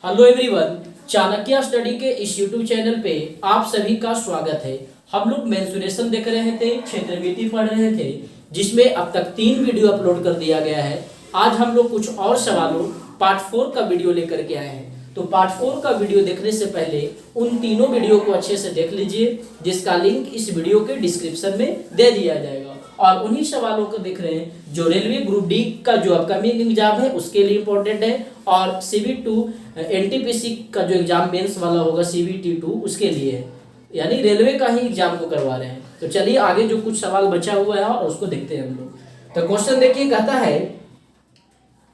Hello everyone, Chanakya study के इस YouTube channel पे आप सभी का स्वागत है। हम लोग मेंसुरेशन देख रहे थे, क्षेत्रमिति पढ़ रहे थे, जिसमें अब तक 3 वीडियो अपलोड कर दिया गया है। आज हम लोग कुछ और सवालों पार्ट 4 का वीडियो लेकर के आए हैं। तो पार्ट 4 का वीडियो देखने से पहले उन तीनों वीडियो को अच्छे से देख लीजिए, जिसका लिंक इस वीडियो के डिस्क्रिप्शन में दे दिया जाएगा। और उन्हीं सवालों को देख रहे हैं जो रेलवे ग्रुप डी का जो अपकमिंग एग्जाम है उसके लिए इम्पोर्टेंट है, और CV2 NTPC का जो एग्जाम मेंस वाला होगा CBT2 उसके लिए है, यानी रेलवे का ही एग्जाम को करवा रहे हैं। तो चलिए आगे जो कुछ सवाल बचा हुआ है और उसको देखते हैं हम लोग। तो क्वेश्चन देखिए, कहता है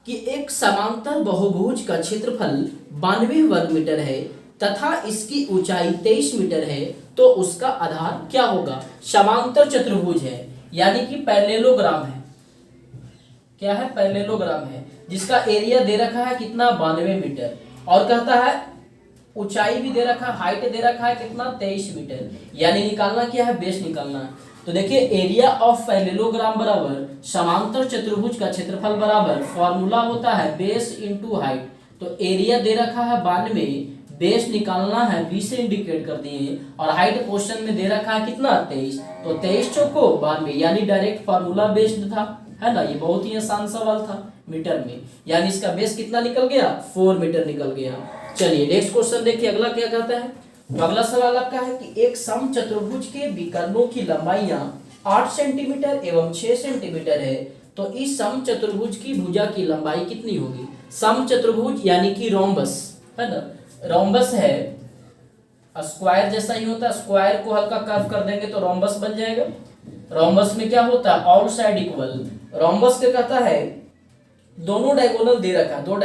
कि एक समांतर बहुभुज का क्षेत्रफल 92 वर्ग मीटर है तथा इसकी ऊंचाई 23 मीटर है, तो उसका आधार क्या होगा। समांतर चतुर्भुज है, यानी कि पैरेललोग्राम है। क्या है? पैरेललोग्राम है, जिसका एरिया दे रखा है कितना, 92 मीटर, और कहता है ऊंचाई भी दे रखा है, हाइट दे रखा है कितना, 23 मीटर। यानी निकालना क्या है, बेस निकालना है। तो देखिए, एरिया ऑफ पैरेललोग्राम बराबर समांतर चतुर्भुज का क्षेत्रफल बराबर फॉर्मूला होता है बेस इंटू हाइट। तो एरिया दे रखा है 92, बेस निकालना है 20 से इंडिकेट कर दिए, और हाइट क्वेश्चन में दे रखा है कितना, 23। तो 23 चौको 92, यानी डायरेक्ट फॉर्मूला बेस्ड था, है ना। ये बहुत ही आसान सवाल था मीटर में, यानी इसका बेस कितना निकल गया, 4 मीटर निकल गया। चलिए नेक्स्ट क्वेश्चन देखिए, अगला क्या कहता है। तो अगला सवाल आपका है कि एक सम चतुर्भुज के विकर्णों की लंबाइयां 8 सेंटीमीटर एवं 6 सेंटीमीटर है, तो इस सम चतुर्भुज की भुजा की लंबाई कितनी होगी। सम चतुर्भुज यानी कि रोम्बस, है ना। रोम्बस है, स्क्वायर जैसा ही होता है, स्क्वायर को हल्का कर्व कर देंगे तो रोम्बस बन जाएगा। रोम्बस में क्या होता है, ऑल साइड इक्वल। रोम्बस क्या कहता है, दोनों डायगोनल दे रखा है, दोनों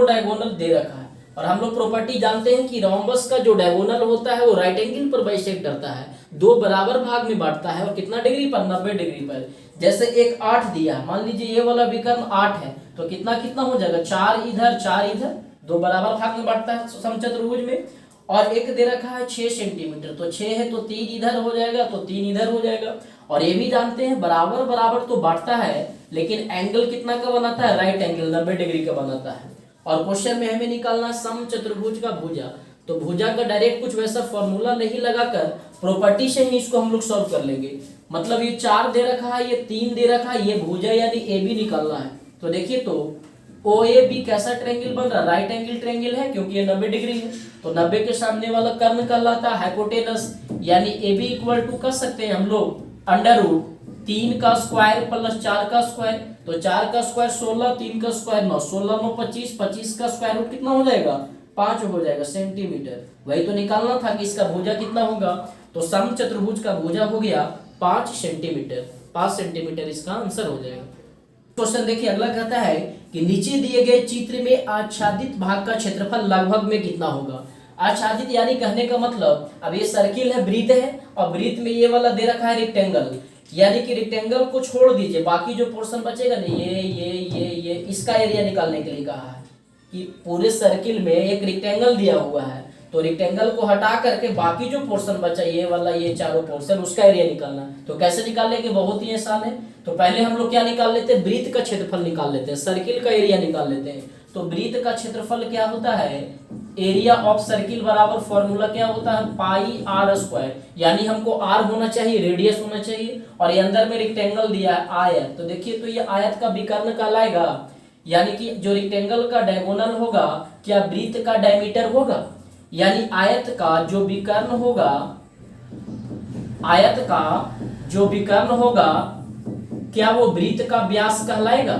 डायगोनल दे रखा है। और हम लोग प्रॉपर्टी जानते हैं कि रोम्बस का जो डायगोनल होता है वो राइट एंगल पर बाइसेक्ट करता है, 2 बराबर भाग में बांटता है, और कितना डिग्री पर, 90 डिग्री पर। जैसे एक 8 दिया, मान लीजिए ये वाला विकर्ण 8 है, तो कितना कितना हो जाएगा, 4 इधर 4 इधर, 2 बराबर भाग में बांटता है समचतुर्भुज में। और एक दे रखा है 6 सेंटीमीटर, तो 6 है तो 3 इधर हो जाएगा, तो 3 इधर हो जाएगा। और ये भी जानते हैं बराबर बराबर तो बांटता है, लेकिन एंगल कितना का बनाता है, राइट एंगल 90 डिग्री का बनाता है। और क्वेश्चन में हमें निकालना सम चतुर्भुज का भुजा। तो भुजा का डायरेक्ट कुछ वैसा फॉर्मूला नहीं लगाकर प्रॉपर्टी से ही इसको हम लोग सॉल्व कर लेंगे। मतलब ये 4 दे रखा है, ये 3 दे रखा है, ये भुजा यानी AB निकालना है। तो देखिए, तो OAB कैसा ट्रायंगल बन रहा है, राइट एंगल ट्रायंगल है, क्योंकि ये 90 डिग्री है। तो 90 के सामने वाला कर्ण कहलाता है हाइपोटेनस, यानी AB इक्वल टू कर सकते हैं हम लोग अंडर रूट 3 का स्क्वायर प्लस 4 का स्क्वायर। तो 4 का स्क्वायर 16, 3 का स्क्वायर 9, 16 9 25, 25 का स्क्वायर रूट कितना हो जाएगा, 5 हो जाएगा सेंटीमीटर। वही तो निकालना था कि इसका भुजा कितना होगा। तो सम चतुर्भुज का भुजा हो गया 5 सेंटीमीटर, 5 सेंटीमीटर इसका आंसर हो जाएगा। क्वेश्चन देखिए, अगला कहता है कि नीचे दिए गए चित्र में आच्छादित भाग का क्षेत्रफल लगभग में कितना होगा। आच्छादित यानी कहने का मतलब, अब ये सर्किल है, वृत्त है, और वृत्त में ये वाला दे रखा है रेक्टेंगल, यानी कि रेक्टेंगल को छोड़ दीजिए, बाकी जो पोर्शन बचेगा ना, ये इसका एरिया निकालने के लिए कहा है कि पूरे सर्किल में एक रेक्टेंगल दिया हुआ है, तो रेक्टेंगल को हटा करके बाकी जो पोर्शन बचा, ये वाला, ये चारों पोर्शन, उसका एरिया निकालना। तो कैसे निकालेंगे, बहुत ही आसान है। तो पहले हम लोग क्या निकाल लेते हैं, वृत्त का क्षेत्रफल निकाल लेते हैं, सर्किल का एरिया निकाल लेते हैं। तो वृत्त का क्षेत्रफल क्या होता है, एरिया ऑफ सर्किल बराबर फॉर्मूला क्या होता है, पाई R स्क्वायर, यानी हमको R होना चाहिए, रेडियस होना चाहिए, और ये अंदर में रेक्टेंगल दिया है आयत। तो देखिए, तो ये आयत का विकर्ण कहलाएगा, यानी कि जो रेक्टेंगल का डायगोनल होगा क्या वृत्त का डायमीटर होगा, यानी आयत का जो विकर्ण होगा, आयत का जो विकर्ण होगा क्या वो वृत्त का व्यास कहलाएगा।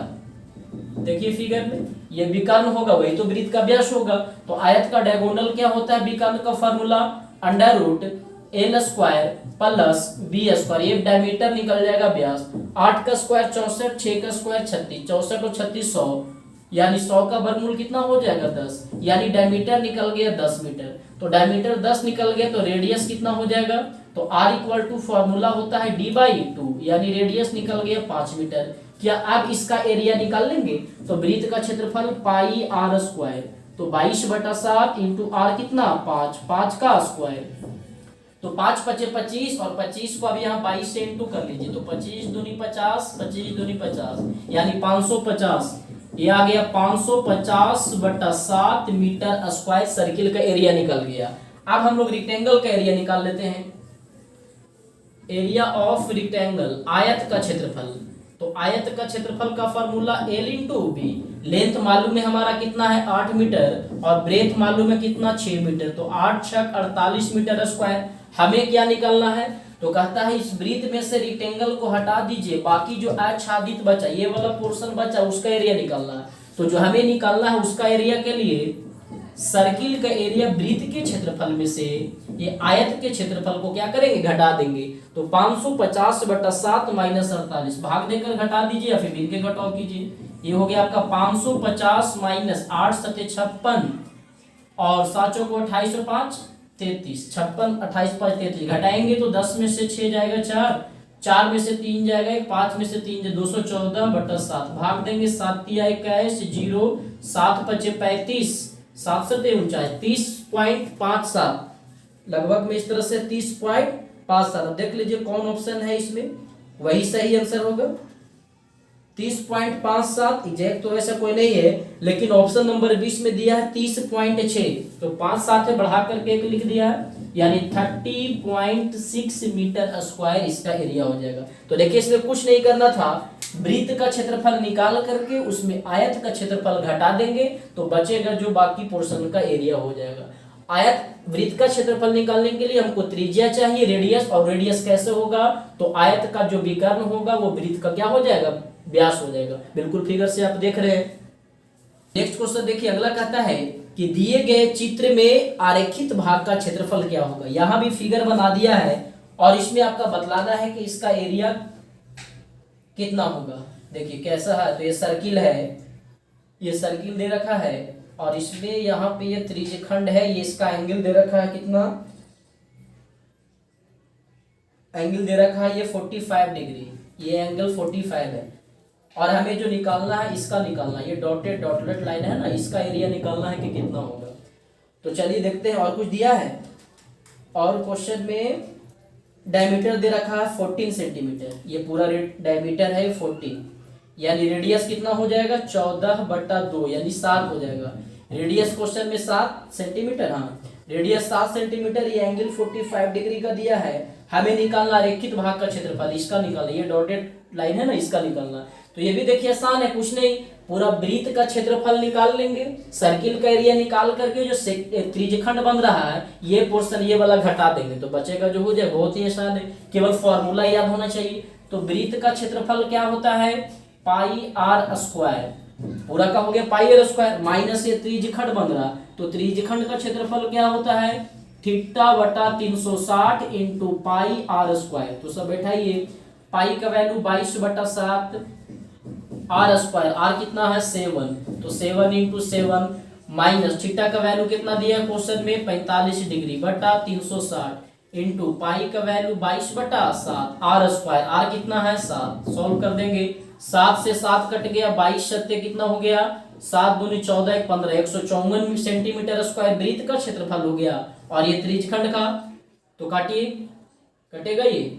देखिए फिगर में ये विकर्ण होगा, वही तो वृत्त का व्यास होगा। तो आयत का डायगोनल क्या होता है, विकर्ण का formula under root L square plus B square, ये डायमीटर निकल जाएगा व्यास। 8 का स्क्वायर 64, 6 का स्क्वायर 36, 64 और 36 100, यानी 100 का वर्गमूल कितना हो जाएगा, 10, यानी डायमीटर निकल गया 10 मीटर। तो डायमीटर 10 निकल गया, तो रेडियस कितना हो जाएगा, तो R इक्वल टू फॉर्मूला होता है D/2, यानी रेडियस निकल गया 5 मीटर। क्या आप इसका एरिया निकाल लेंगे, तो वृत्त का क्षेत्रफल पाई R स्क्वायर, तो 22/7 इंटू R कितना, 5, 5 का स्क्वायर, तो 5 5 25, और 25 को अब यहाँ 22 से इंटू कर लीजिए, तो 25 दूनी 50, 25 दूनी 50, यानी 550 ये आ गया 550/7 मीटर स्क्वायर सर्किल का एरिया निकल गया। अब हम लोग रेक्टेंगल का एरिया निकाल लेते हैं। एरिया ऑफ रेक्टेंगल, आयत का क्षेत्रफल। तो आयत का क्षेत्रफल का formula L into B. Length मालूम है हमारा कितना है 8 मीटर और ब्रेथ मालूम है कितना 6 मीटर। तो 8 छक 48 मीटर स्क्वायर। हमें क्या निकालना है, तो कहता है इस वृत्त में से रेक्टेंगल को हटा दीजिए, बाकी जो आच्छादित बचा ये वाला पोर्शन बचा उसका एरिया निकालना है। तो जो हमें निकालना है उसका एरिया के लिए सर्किल का एरिया वृत्त के क्षेत्रफल में से ये आयत के क्षेत्रफल को क्या करेंगे, घटा देंगे। तो 550/7 माइनस 48 भाग देकर घटा दीजिए या फिर गिन के घटाओ कीजिए। ये हो गया आपका 550 माइनस 8 सत्ते 56 और 7 को 28 और 5 33, 56 28 5 33 घटाएंगे तो 10 में से 6 जाएगा 4, 4 में से 3 जाएगा 1, 5 में से 3 214/7 भाग देंगे 7 × 21 0, 7 × 5 35, 7 सत्ते 49 30.57 लगभग में इस तरह से 30.57। देख लीजिए कौन ऑप्शन है इसमें, वही सही आंसर होगा 30.57। एग्जैक्ट तो वैसा कोई नहीं है, लेकिन ऑप्शन नंबर 20 में दिया है 30.6, तो 5 साथ है बढ़ा करके 1 लिख दिया है, यानी 30.6 मीटर स्क्वायर इसका एरिया हो जाएगा। तो देखिए इसमें कुछ नहीं करना था, वृत्त का क्षेत्रफल निकाल करके उसमें आयत का क्षेत्रफल घटा देंगे तो बचेगा जो बाकी पोर्शन का एरिया हो जाएगा। आयत वृत्त का क्षेत्रफल निकालने के लिए हमको त्रिज्या चाहिए, रेडियस, और रेडियस कैसे होगा, तो आयत का जो विकर्ण होगा वो वृत्त का क्या हो जाएगा, व्यास हो जाएगा। बिल्कुल फिगर से आप देख रहे हैं। नेक्स्ट क्वेश्चन देखिए, अगला कहता है कि दिए गए चित्र में आरेखित भाग का क्षेत्रफल क्या होगा। यहां भी फिगर बना दिया है और इसमें आपका बतलाना है कि इसका एरिया कितना होगा। देखिए कैसा है, तो ये सर्किल है, ये सर्किल दे रखा है और इसमें यहाँ पे ये त्रिज्यखंड है, ये इसका एंगल दे रखा है कितना, एंगल दे रखा है ये 45 डिग्री, ये एंगल 45 है। और हमें जो निकालना है इसका निकालना है, ये डॉटेड डॉटेड लाइन है ना, इसका एरिया निकालना है कि कितना होगा। तो चलिए देखते हैं और कुछ दिया है। और क्वेश्चन में डायमीटर दे रखा है 14 सेंटीमीटर, ये पूरा डायमीटर है 14, यानी रेडियस कितना हो जाएगा 14/2 यानी 7 हो जाएगा। रेडियस क्वेश्चन में 7 सेंटीमीटर, हाँ रेडियस 7 सेंटीमीटर, ये एंगल 45 डिग्री का दिया है। हमें निकालना रेखित भाग का क्षेत्रफल, इसका निकालना, ये डॉटेड लाइन है ना इसका निकालना। तो ये भी देखिए आसान है, कुछ नहीं, पूरा वृत्त का क्षेत्रफल निकाल लेंगे, सर्किल का एरिया निकाल करके जो त्रिज्यखंड बन रहा है ये पोर्शन ये वाला घटा देंगे तो बचेगा जो हो जाए। बहुत ही आसान है, केवल फॉर्मूला याद होना चाहिए। तो वृत्त का क्षेत्रफल क्या होता है, पाई आर स्क्वायर, पूरा का हो गया पाई आर स्क्वायर, माइनस ये त्रिज्यखंड बन रहा, तो त्रिज्यखंड का क्षेत्रफल क्या होता है θ/360 इंटू पाई आर स्क्वायर। तो सब बैठाइए, पाई का वैल्यू 22/7, आर स्क्वायर, आर कितना है 7, तो 7 इंटू 7 माइनस थीटा का वैल्यू कितना दिया है क्वेश्चन में 45 डिग्री बटा 360 इंटू पाई का वैल्यू 22/7, आर स्क्वायर, आर कितना है 7, सॉल्व कर देंगे, 7 से 7 कट गया, 22 सत्ते कितना हो गया 7 दूनी 14 1 15, 154 सेंटीमीटर स्क्वायर वृत्त का क्षेत्रफल हो गया। और ये त्रिज्यखंड का, तो काटिए, कटेगा ये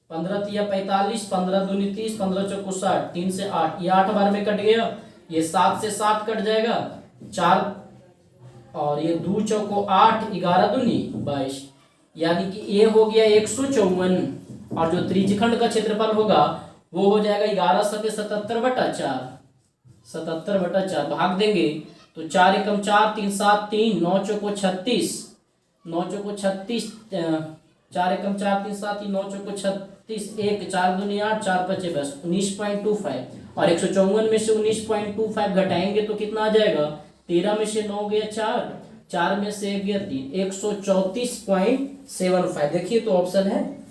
15 तिया 45, 15 दूनी 30, 15 चौको 60, 3 से 8, ये 8 बार में कट गया, ये 7 से 7 कट जाएगा 4, और ये 2 चौको 8, 11 दूनी 22, यानी कि ये हो गया 154। और जो त्रिज्यखंड का क्षेत्रफल होगा वो हो जाएगा 11 सत्ते 77/4, 77/4 भाग देंगे तो 4 एकम 4, 3 7 3, 9 चौको 36, 9 चौको 36, 4 एकम 4 3 7 3, 9 चौको 36, 1 4 दूनी 8, 4 5 बस 19.25, और 154 में से 19.25 घटाएंगे तो कितना आ जाएगा 13 में से 9 गया 4, 4 में से 1 गया 3, 134.75। देखिए तो ऑप्शन है,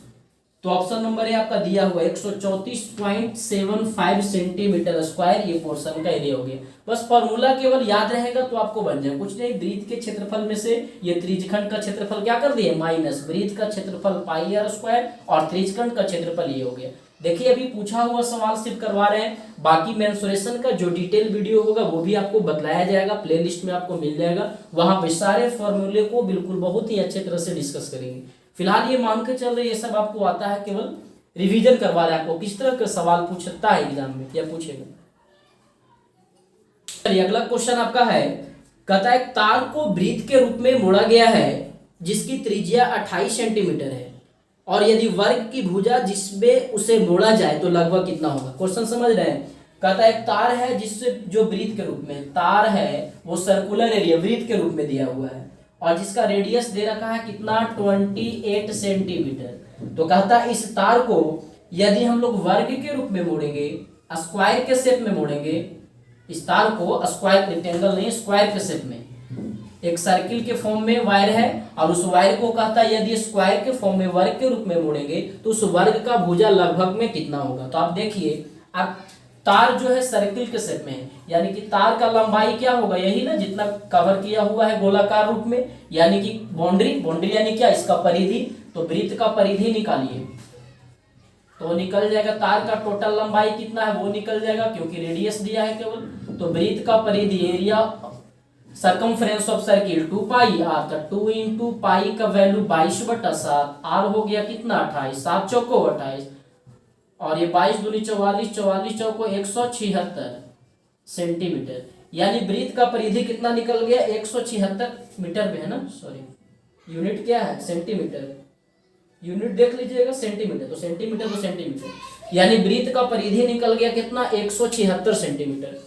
तो ऑप्शन नंबर है आपका दिया हुआ 134.75 सेंटीमीटर स्क्वायर ये पोर्शन का एरिया हो गया। बस फॉर्मूला केवल याद रहेगा तो आपको बन जाए, कुछ नहीं, वृत्त के क्षेत्रफल में से ये त्रिज्यखंड का क्षेत्रफल क्या कर दिए माइनस, वृत्त का क्षेत्रफल पाई आर स्क्वायर और त्रिज्यखंड का क्षेत्रफल ये हो गया। देखिए अभी पूछा हुआ सवाल सिर्फ करवा रहे हैं, बाकी मेंसुरेशन का जो डिटेल वीडियो होगा वो भी आपको बतलाया जाएगा, प्लेलिस्ट में आपको मिल जाएगा, वहां पे सारे फॉर्मूले को बिल्कुल बहुत ही अच्छे तरह से डिस्कस करेंगे। फिलहाल ये मान के चल रहे ये सब आपको आता है केवल रिवीजन करवा रहा है आपको, किस तरह का सवाल पूछता है एग्जाम में या पूछेगा। चलिए अगला क्वेश्चन आपका है, कहता है तार को वृत्त के रूप में मोड़ा गया है जिसकी त्रिज्या 28 सेंटीमीटर है, और यदि वर्ग की भुजा जिसमें उसे मोड़ा जाए तो लगभग कितना होगा। क्वेश्चन समझ रहे हैं। कहता है एक तार है जिससे जो वृत्त के रूप में तार है, वो सर्कुलर एरिया वृत्त के रूप में दिया हुआ है, और जिसका रेडियस दे रखा है कितना 28 सेंटीमीटर। तो कहता है इस तार को यदि हम लोग वर्ग के रूप में मोड़ेंगे, स्क्वायर के शेप में मोड़ेंगे, इस तार को स्क्वायर रेक्टेंगल नहीं स्क्वायर के शेप में, एक सर्किल के फॉर्म में वायर है और उस वायर को कहता है यदि स्क्वायर के फॉर्म में वर्ग के रूप में मोड़ेंगे तो उस वर्ग का भुजा लगभग में कितना होगा। तो आप देखिए, आप तार जो है सर्किल के शेप में है, यानी कि तार का लंबाई क्या होगा, यही ना जितना कवर किया हुआ है गोलाकार रूप में, यानी कि बाउंड्री यानी क्या, इसका परिधि। तो वृत्त का परिधि निकालिए तो निकल जाएगा, तार का टोटल लंबाई कितना है वो निकल जाएगा, क्योंकि रेडियस दिया है केवल। तो वृत्त का परिधि area circumference of circle 2 pi r, तो 2 इंटू पाई का वैल्यू 22/7, आर हो गया कितना 28, 7 चौको 28, और ये 22 दूनी 44, 44 चौको 176 सेंटीमीटर, यानी वृत्त का परिधि कितना निकल गया 176 मीटर में है ना, सॉरी यूनिट क्या है सेंटीमीटर, यूनिट देख लीजिएगा सेंटीमीटर, तो सेंटीमीटर, यानी वृत्त का परिधि निकल गया कितना 176 सेंटीमीटर।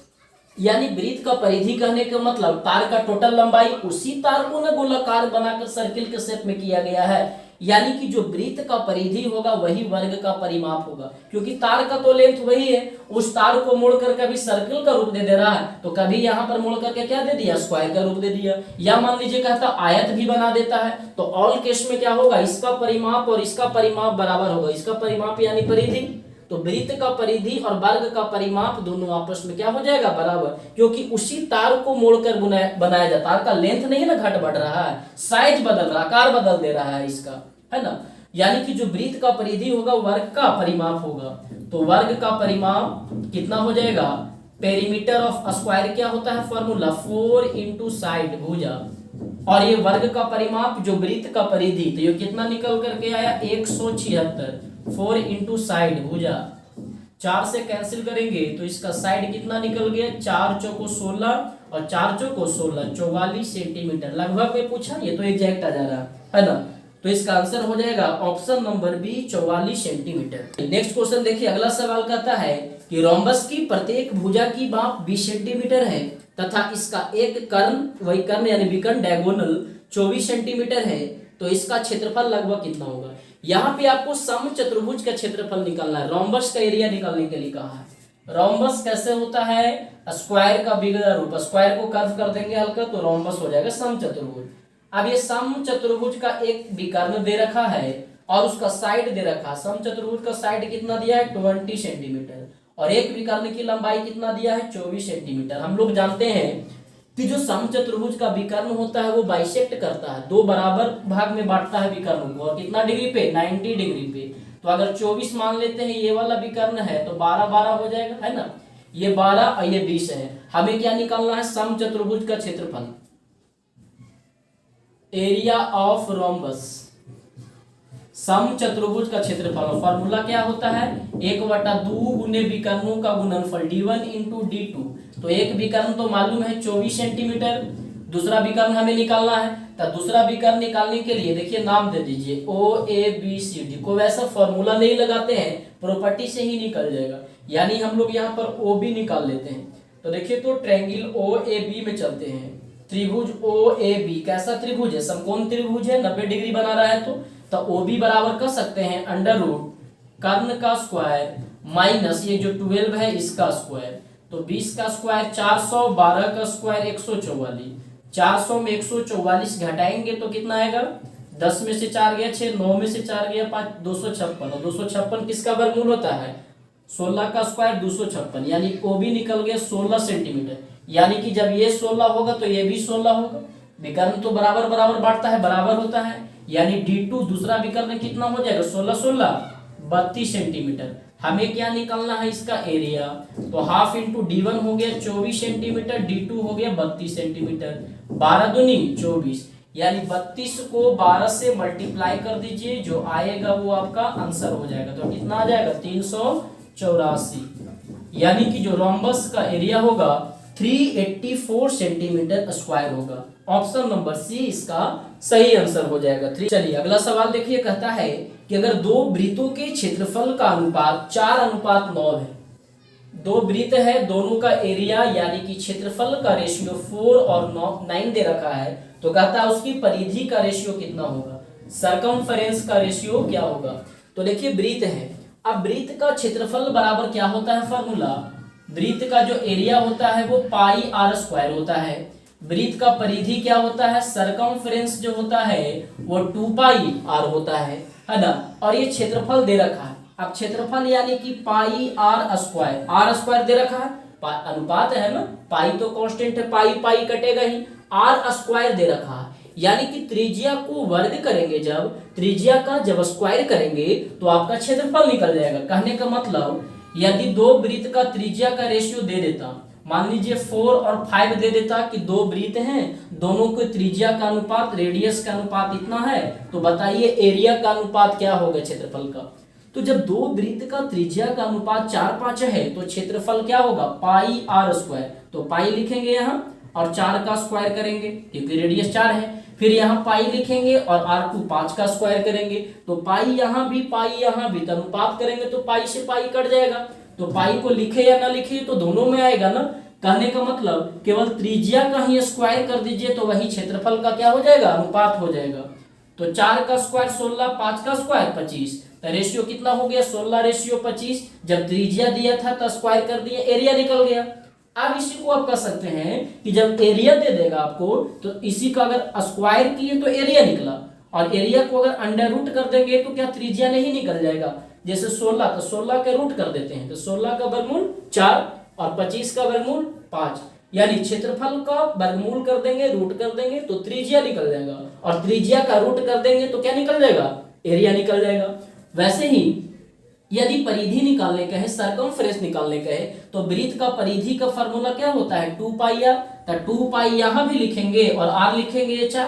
यानी वृत्त का परिधि कहने का मतलब तार का टोटल लंबाई, उसी तार को ना गोलाकार बनाकर सर्किल के शेप में किया गया है, यानी कि जो वृत्त का परिधि होगा वही वर्ग का परिमाप होगा, क्योंकि तार का तो लेंथ वही है। उस तार को मोड़कर कभी सर्किल का रूप दे रहा है, तो कभी यहाँ पर मोड़ करके क्या दे दिया स्क्वायर का रूप दे दिया, या मान लीजिए कहता आयत भी बना देता है। तो ऑल केस में क्या होगा, इसका परिमाप और इसका परिमाप बराबर होगा, इसका परिमाप यानी परिधि, तो वृत्त का परिधि और वर्ग का परिमाप दोनों आपस में क्या हो जाएगा बराबर, क्योंकि उसी तार को मोड़कर बनाया जाता है। तार का लेंथ नहीं ना घट बढ़ रहा है, साइज बदल रहा, आकार बदल दे रहा है इसका, है ना। यानी कि जो वृत्त का परिधि होगा वर्ग का परिमाप होगा, तो वर्ग का परिमाप कितना हो जाएगा, पेरीमीटर ऑफ स्क्वायर क्या होता है फॉर्मूला 4 इंटू साइड भुजा, और ये वर्ग का परिमाप जो वृत्त का परिधि, तो ये कितना निकल करके आया 176, 4 इंटू साइड भुजा, 4 से कैंसिल करेंगे तो इसका साइड कितना निकल गया 4 चौको 16 और 4 चौको 16, 44 सेंटीमीटर लगभग में पूछा, ये तो एग्जैक्ट आ जा रहा है ना। तो इसका आंसर हो जाएगा option number B 44 centimetre. Next question देखिए, अगला सवाल कहता है कि रोम्बस की प्रत्येक भुजा की माप 20 सेंटीमीटर है तथा इसका एक कर्ण वही कर्ण यानी विकर्ण डायगोनल 24 सेंटीमीटर है, तो इसका क्षेत्रफल लगभग कितना होगा। यहाँ पे आपको समचतुर्भुज का क्षेत्रफल निकालना है, रोम्बस का एरिया निकालने के लिए कहा है। रोम्बस कैसे होता है, स्क्वायर का बिगड़ा रूप, स्क्वायर को कर्व कर देंगे हल्का तो रोम्बस हो जाएगा समचतुर्भुज। अब ये समचतुर्भुज का एक विकर्ण दे रखा है और उसका साइड दे रखा है, समचतुर्भुज का साइड कितना दिया है 20 सेंटीमीटर, और एक विकर्ण की लंबाई कितना दिया है 24 सेंटीमीटर। हम लोग जानते हैं कि जो समचतुर्भुज का विकर्ण होता है वो बाइसेक्ट करता है, दो बराबर भाग में बांटता है विकर्ण को, और कितना डिग्री पे 90 डिग्री पे। तो अगर 24 मान लेते हैं ये वाला विकर्ण है तो 12 हो जाएगा, है ना, ये 12 और ये 20 है। हमें क्या निकालना है, समचतुर्भुज का क्षेत्रफल, एरिया ऑफ रोम्बस, समचतुर्भुज का क्षेत्रफल। फॉर्मूला क्या होता है 1/2 गुने विकर्णों का गुणनफल d1 इंटू d2। तो एक विकर्ण तो मालूम है 24 सेंटीमीटर, दूसरा विकर्ण हमें निकालना है, तो दूसरा विकर्ण निकालने के लिए देखिए नाम दे दीजिए OABCD को, वैसा फॉर्मूला नहीं लगाते हैं, प्रॉपर्टी से ही निकल जाएगा, यानी हम लोग यहाँ पर OB निकाल लेते हैं। तो देखिए तो ट्रायंगल OAB में चलते हैं, त्रिभुज OAB कैसा त्रिभुज है, समकोण त्रिभुज है, 90 डिग्री बना रहा है, तो OB बराबर कर सकते हैं अंडर रूट कर्ण का स्क्वायर माइनस ये जो 12 है इसका स्क्वायर, तो 20 का स्क्वायर 400, 12 का स्क्वायर 144, 400 में 144 घटाएंगे तो कितना आएगा, 10 में से 4 गया 6, 9 में से 4 गया 5, 256, और 256 किसका वर्गमूल होता है 16 का स्क्वायर 256, यानी OB निकल गया 16 सेंटीमीटर। यानी कि जब ये 16 होगा तो ये भी 16 होगा, विकर्ण तो बराबर बराबर बांटता है, बराबर होता है, यानी D2 दूसरा विकर्ण कितना हो जाएगा 16 16 32 सेंटीमीटर। हमें क्या निकालना है इसका एरिया, तो हाफ इंटू D1 हो गया 24 सेंटीमीटर, D2 हो गया 32 सेंटीमीटर, 12 दूनी 24, यानी 32 को 12 से मल्टीप्लाई कर दीजिए, जो आएगा वो आपका आंसर हो जाएगा। तो कितना आ जाएगा 384, यानी कि जो रोम्बस का एरिया होगा 384 सेंटीमीटर स्क्वायर होगा। ऑप्शन नंबर सी इसका सही आंसर हो जाएगा। चलिए अगला सवाल देखिए, कहता है कि अगर दो वृत्तों के क्षेत्रफल का अनुपात 4:9 है, दो वृत्त है, दोनों का एरिया यानी कि क्षेत्रफल का रेशियो 4 और 9 दे रखा है, तो कहता है उसकी परिधि का रेशियो कितना होगा, सरकमफेरेंस का रेशियो क्या होगा। तो देखिए वृत्त है, अब वृत्त का क्षेत्रफल बराबर क्या होता है, फार्मूला, वृत्त का जो एरिया होता है वो पाई आर स्क्वायर होता है, वृत्त का परिधि क्या होता है, सरकमफेरेंस जो होता है वो 2 पाई आर होता है ना, और ये क्षेत्रफल दे रखा है। अब क्षेत्रफल यानी कि पाई आर स्क्वायर दे रखा है, अनुपात है ना, पाई तो कांस्टेंट है, पाई पाई कटेगा ही, आर स्क्वायर दे रखा है, यानी कि त्रिज्या को वर्ग करेंगे, जब त्रिज्या का जब स्क्वायर करेंगे तो आपका क्षेत्रफल निकल जाएगा। कहने का मतलब यदि दो वृत्त का त्रिज्या का रेशियो दे देता, मान लीजिए 4 और 5 दे देता कि दो वृत्त हैं, दोनों को त्रिज्या का अनुपात रेडियस का अनुपात इतना है, तो बताइए एरिया का अनुपात क्या होगा क्षेत्रफल का। तो जब दो वृत्त का त्रिज्या का अनुपात 4-5 है तो क्षेत्रफल क्या होगा, पाई आर स्क्वायर, तो पाई लिखेंगे यहाँ और 4 का स्क्वायर करेंगे क्योंकि रेडियस 4 है, फिर यहाँ पाई लिखेंगे और R2 5 का स्क्वायर करेंगे, तो पाई यहाँ भी तो अनुपात करेंगे तो पाई से पाई कट जाएगा, तो पाई को लिखे या ना लिखे तो दोनों में आएगा ना। कहने का मतलब केवल त्रिज्या का ही स्क्वायर कर दीजिए तो वही क्षेत्रफल का क्या हो जाएगा, अनुपात हो जाएगा। तो 4 का स्क्वायर 16, 5 का स्क्वायर 25, तो रेशियो कितना हो गया 16:25। जब त्रिज्या दिया था तो स्क्वायर कर दिया, एरिया निकल गया। अब इसी को आप कह सकते हैं कि जब एरिया दे देगा आपको तो इसी का अगर स्क्वायर किए तो एरिया निकला, और एरिया को अगर अंडर रूट कर देंगे तो क्या त्रिज्या नहीं निकल जाएगा। जैसे 16 तो 16 के रूट कर देते हैं, तो 16 का वर्गमूल 4 और 25 का वर्गमूल 5, यानी क्षेत्रफल का वर्गमूल कर देंगे, रूट कर देंगे तो त्रिज्या निकल जाएगा, और त्रिज्या का रूट कर देंगे तो क्या निकल जाएगा, एरिया निकल जाएगा। वैसे ही यदि परिधि निकालने का है, सरकमफेरेंस निकालने का है, तो वृत्त का परिधि का फार्मूला क्या होता है 2 पाई आर, तो 2 पाई यहाँ भी लिखेंगे और आर लिखेंगे ये 4,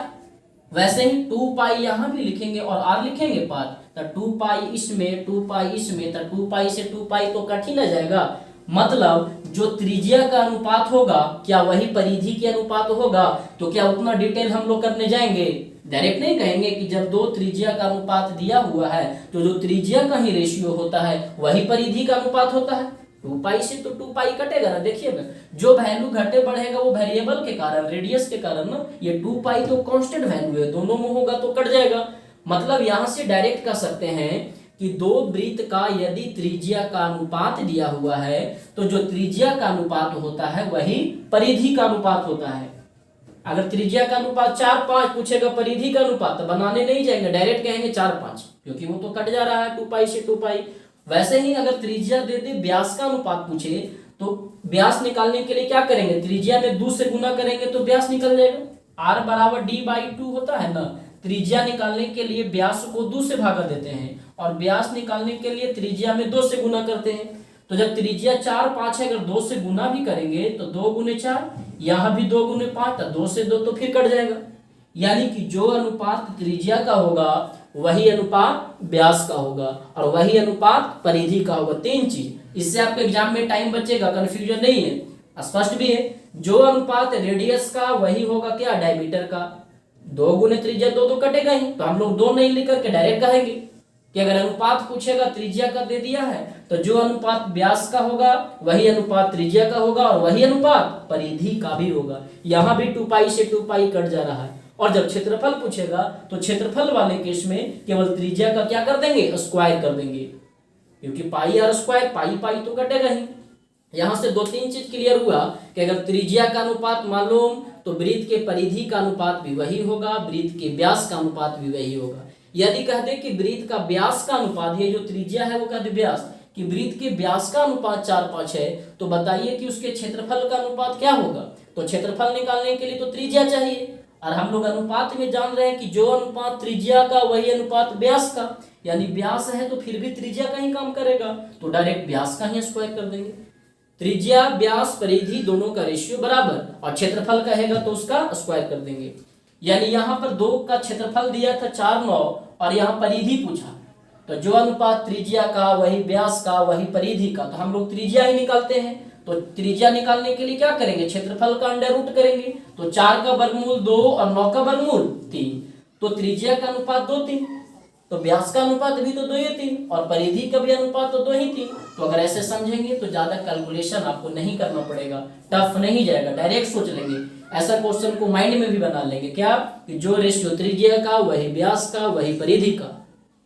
वैसे ही 2 पाई यहाँ भी लिखेंगे और आर लिखेंगे 5, तो 2 पाई इसमें 2 पाई इसमें, तो 2 पाई से 2 पाई तो कट ही ना जाएगा। मतलब जो त्रिज्या का अनुपात होगा क्या वही परिधि के अनुपात होगा, तो क्या उतना डिटेल हम लोग करने जाएंगे, डायरेक्ट नहीं कहेंगे कि जब दो त्रिज्या का अनुपात दिया हुआ है तो जो त्रिज्या का ही रेशियो होता है वही परिधि का अनुपात होता है। 2 पाई से तो 2 पाई कटेगा ना, देखिएगा जो वैल्यू घटे बढ़ेगा वो वेरिएबल के कारण, रेडियस के कारण ना, ये 2 पाई तो कांस्टेंट वैल्यू है, दोनों में होगा तो कट जाएगा। मतलब यहाँ से डायरेक्ट कह सकते हैं कि दो वृत्त का यदि त्रिज्या का अनुपात दिया हुआ है तो जो त्रिज्या का अनुपात होता है वही परिधि का अनुपात होता है। अगर त्रिज्या का अनुपात 4-5 पूछेगा, परिधि का अनुपात तो बनाने नहीं जाएंगे, डायरेक्ट कहेंगे 4-5 क्योंकि वो तो कट जा रहा है 2 पाई से 2 पाई। वैसे ही अगर त्रिज्या दे दे, व्यास का अनुपात पूछे तो व्यास निकालने के लिए क्या करेंगे, त्रिज्या में 2 से गुना करेंगे तो व्यास निकल जाएगा। r बराबर d/2 होता है ना, त्रिज्या निकालने के लिए व्यास को 2 से भागा देते हैं और व्यास निकालने के लिए त्रिज्या में 2 से गुना करते हैं। तो जब त्रिज्या 4-5 है, अगर 2 से गुना भी करेंगे तो 2 × 4, यहाँ भी 2 × 5, तो 2 से 2 तो फिर कट जाएगा। यानी कि जो अनुपात त्रिज्या का होगा वही अनुपात व्यास का होगा और वही अनुपात परिधि का होगा। 3 चीज, इससे आपके एग्जाम में टाइम बचेगा, कंफ्यूजन नहीं है, स्पष्ट भी है। जो अनुपात रेडियस का वही होगा क्या, डायमीटर का। 2 × त्रिज्या 2 तो कटेगा ही, तो हम लोग 2 नहीं लिख करके डायरेक्ट कहेंगे कि अगर अनुपात पूछेगा त्रिज्या का दे दिया है तो जो अनुपात व्यास का होगा वही अनुपात त्रिज्या का होगा और वही अनुपात परिधि का भी होगा। यहाँ भी 2 पाई से 2 पाई कट जा रहा है। और जब क्षेत्रफल पूछेगा तो क्षेत्रफल वाले केस में केवल त्रिज्या का क्या कर देंगे, स्क्वायर कर देंगे, क्योंकि पाई आर स्क्वायर, पाई पाई तो कटेगा ही। यहाँ से 2-3 चीज क्लियर हुआ कि अगर त्रिज्या का अनुपात मालूम तो वृत्त के परिधि का अनुपात भी वही होगा, वृत्त के व्यास का अनुपात भी वही होगा। यदि कह दे कि वृत्त का व्यास का अनुपात, ये जो त्रिज्या है वो कह दे व्यास, कि वृत्त के व्यास का अनुपात 4-5 है, तो बताइए कि उसके क्षेत्रफल का अनुपात क्या होगा। तो क्षेत्रफल निकालने के लिए तो त्रिज्या चाहिए, और हम लोग अनुपात में जान रहे हैं कि जो अनुपात त्रिज्या का वही अनुपात व्यास का, यानी व्यास है तो फिर भी त्रिज्या का ही काम करेगा, तो डायरेक्ट व्यास का ही स्क्वायर कर देंगे। त्रिज्या व्यास परिधि दोनों का रेशियो बराबर और क्षेत्रफल कहेगा तो उसका स्क्वायर कर देंगे। यानी यहाँ पर 2 का क्षेत्रफल दिया था 4/9 और यहाँ परिधि पूछा, तो जो अनुपात त्रिज्या का वही व्यास का वही परिधि का, तो हम लोग त्रिज्या ही निकालते हैं। तो त्रिज्या निकालने के लिए क्या करेंगे, क्षेत्रफल का अंडर रूट करेंगे। तो 4 का वर्गमूल 2 और 9 का वर्गमूल 3, तो त्रिज्या का अनुपात 2/3, तो व्यास का अनुपात भी तो 2/3 और परिधि का भी अनुपात तो 2/3। तो अगर ऐसे समझेंगे तो ज्यादा कैलकुलेशन आपको नहीं करना पड़ेगा, टफ नहीं जाएगा, डायरेक्ट सोच लेंगे। ऐसा क्वेश्चन को माइंड में भी बना लेंगे क्या, कि जो रेशियो त्रिज्या का वही व्यास का वही परिधि का,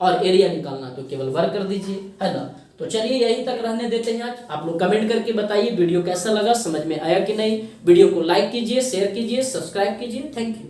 और एरिया निकालना तो केवल वर्ग कर दीजिए, है ना। तो चलिए यहीं तक रहने देते हैं आज। आप लोग कमेंट करके बताइए वीडियो कैसा लगा, समझ में आया कि नहीं। वीडियो को लाइक कीजिए, शेयर कीजिए, सब्सक्राइब कीजिए। Thank you.